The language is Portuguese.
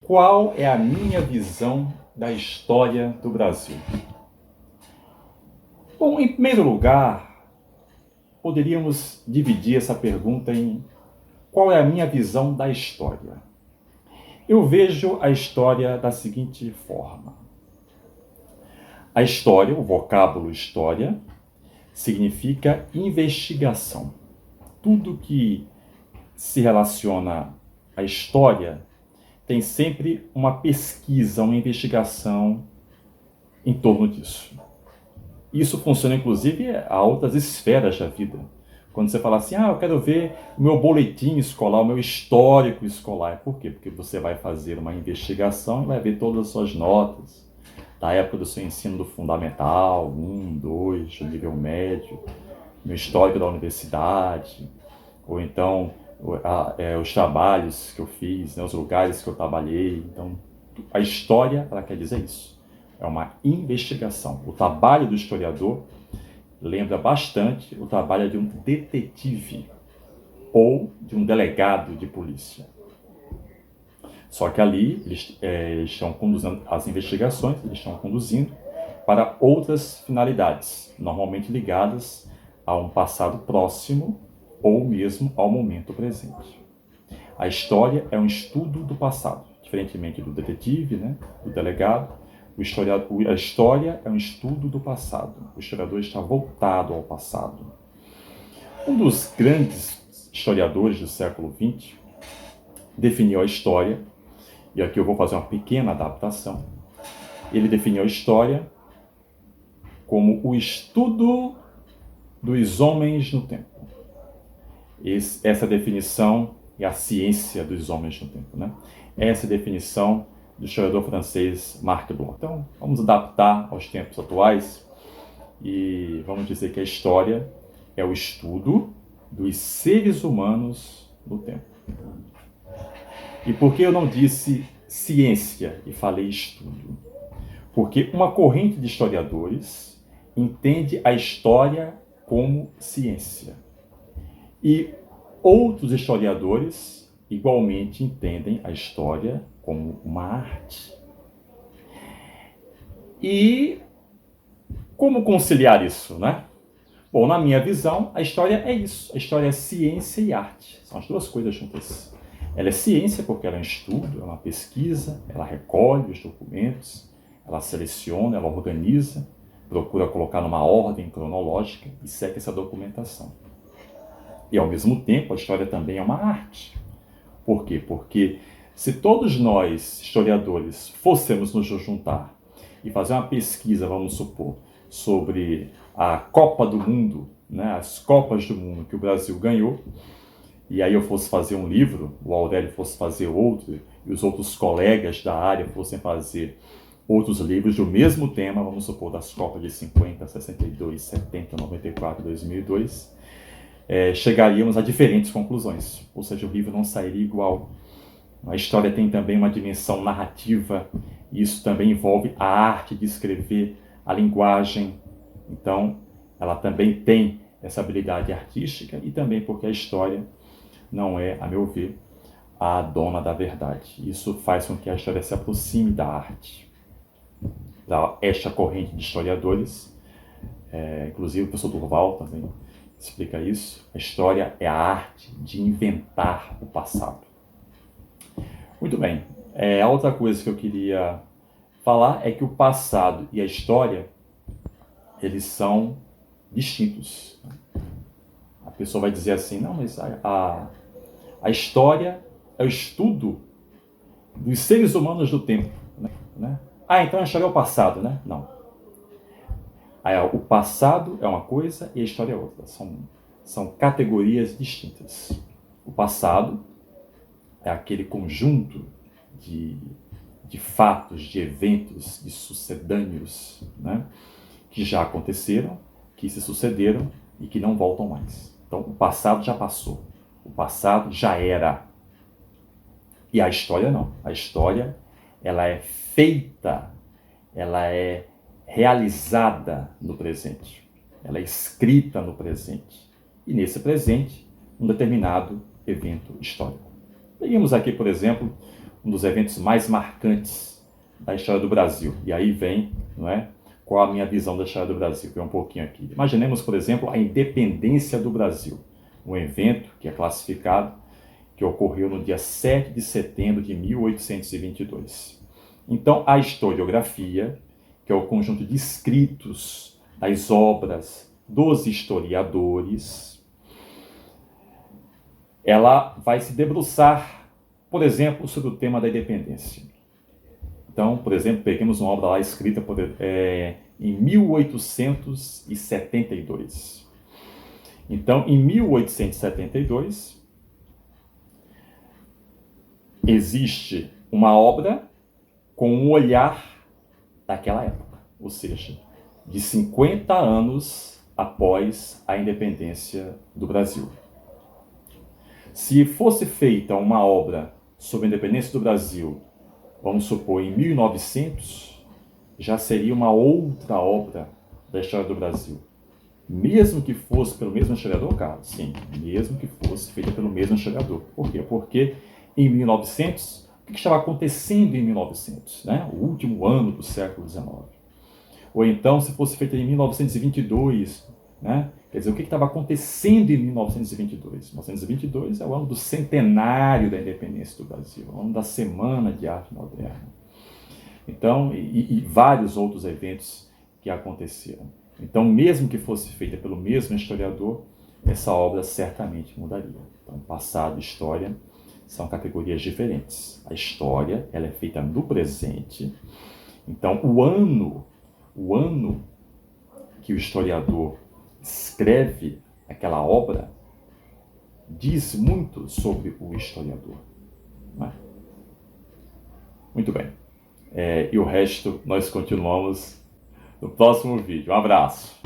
Qual é a minha visão da história do Brasil? Bom, em primeiro lugar, poderíamos dividir essa pergunta em qual é a minha visão da história. Eu vejo a história da seguinte forma. A história, o vocábulo história, significa investigação. Tudo que se relaciona à história tem sempre uma pesquisa, uma investigação em torno disso. Isso funciona, inclusive, a outras esferas da vida. Quando você fala assim, eu quero ver o meu boletim escolar, o meu histórico escolar. Por quê? Porque você vai fazer uma investigação e vai ver todas as suas notas, da época do seu ensino do fundamental, 1, 2, do nível médio, meu histórico da universidade, ou então os trabalhos que eu fiz, os lugares que eu trabalhei. Então, a história, ela quer dizer isso. É uma investigação. O trabalho do historiador lembra bastante o trabalho de um detetive ou de um delegado de polícia. Só que ali eles estão conduzindo as investigações, eles estão conduzindo para outras finalidades, normalmente ligadas a um passado próximo ou mesmo ao momento presente. A história é um estudo do passado, diferentemente do detetive, do delegado. A história é um estudo do passado. O historiador está voltado ao passado. Um dos grandes historiadores do século XX definiu a história, e aqui eu vou fazer uma pequena adaptação. Ele definiu a história como o estudo dos homens no tempo. Essa definição é a ciência dos homens no tempo. Essa é a definição do historiador francês Marc Bloch. Então, vamos adaptar aos tempos atuais e vamos dizer que a história é o estudo dos seres humanos no tempo. E por que eu não disse ciência e falei estudo? Porque uma corrente de historiadores entende a história como ciência. E outros historiadores igualmente entendem a história como uma arte. E como conciliar isso, Bom, na minha visão, a história é isso. A história é ciência e arte. São as duas coisas juntas. Ela é ciência porque ela é um estudo, é uma pesquisa, ela recolhe os documentos, ela seleciona, ela organiza, procura colocar numa ordem cronológica e segue essa documentação. E, ao mesmo tempo, a história também é uma arte. Por quê? Porque se todos nós, historiadores, fôssemos nos juntar e fazer uma pesquisa, vamos supor, sobre a Copa do Mundo, as Copas do Mundo que o Brasil ganhou, e aí eu fosse fazer um livro, o Aurélio fosse fazer outro, e os outros colegas da área fossem fazer outros livros do mesmo tema, vamos supor, das Copas de 50, 62, 70, 94, 2002, chegaríamos a diferentes conclusões, ou seja, o livro não sairia igual. A história tem também uma dimensão narrativa, e isso também envolve a arte de escrever, a linguagem. Então, ela também tem essa habilidade artística, e também porque a história não é, a meu ver, a dona da verdade. Isso faz com que a história se aproxime da arte. Esta corrente de historiadores, inclusive o professor Durval também explica isso, a história é a arte de inventar o passado. Muito bem, a outra coisa que eu queria falar é que o passado e a história, eles são distintos. A pessoa vai dizer assim, não, mas a história é o estudo dos seres humanos do tempo. Então a história é o passado, Não. O passado é uma coisa e a história é outra. São categorias distintas. O passado é aquele conjunto de fatos, de eventos, de sucedâneos, que já aconteceram, que se sucederam e que não voltam mais. Então, o passado já passou. O passado já era. E a história não. A história, ela é feita, ela é realizada no presente. Ela é escrita no presente. E nesse presente, um determinado evento histórico. Peguemos aqui, por exemplo, um dos eventos mais marcantes da história do Brasil. E aí vem, não é? Qual a minha visão da história do Brasil? Vem um pouquinho aqui. Imaginemos, por exemplo, a independência do Brasil. Um evento que é classificado, que ocorreu no dia 7 de setembro de 1822. Então, a historiografia, que é o conjunto de escritos, das obras dos historiadores, ela vai se debruçar, por exemplo, sobre o tema da independência. Então, por exemplo, peguemos uma obra lá escrita em 1872. Então, em 1872, existe uma obra com um olhar daquela época, ou seja, de 50 anos após a independência do Brasil. Se fosse feita uma obra sobre a independência do Brasil, vamos supor, em 1900, já seria uma outra obra da história do Brasil. Mesmo que fosse pelo mesmo historiador, cara, sim, mesmo que fosse feita pelo mesmo historiador. Por quê? Porque em 1900, o que estava acontecendo em 1900? Né? O último ano do século XIX. Ou então, se fosse feita em 1922, né? Quer dizer, o que estava acontecendo em 1922? 1922 é o ano do centenário da independência do Brasil, o ano da Semana de Arte Moderna. Então, e vários outros eventos que aconteceram. Então, mesmo que fosse feita pelo mesmo historiador, essa obra certamente mudaria. Então, passado e história são categorias diferentes. A história, ela é feita no presente. Então, o ano que o historiador escreve aquela obra diz muito sobre o historiador. Né? Muito bem. E o resto nós continuamos no próximo vídeo. Um abraço.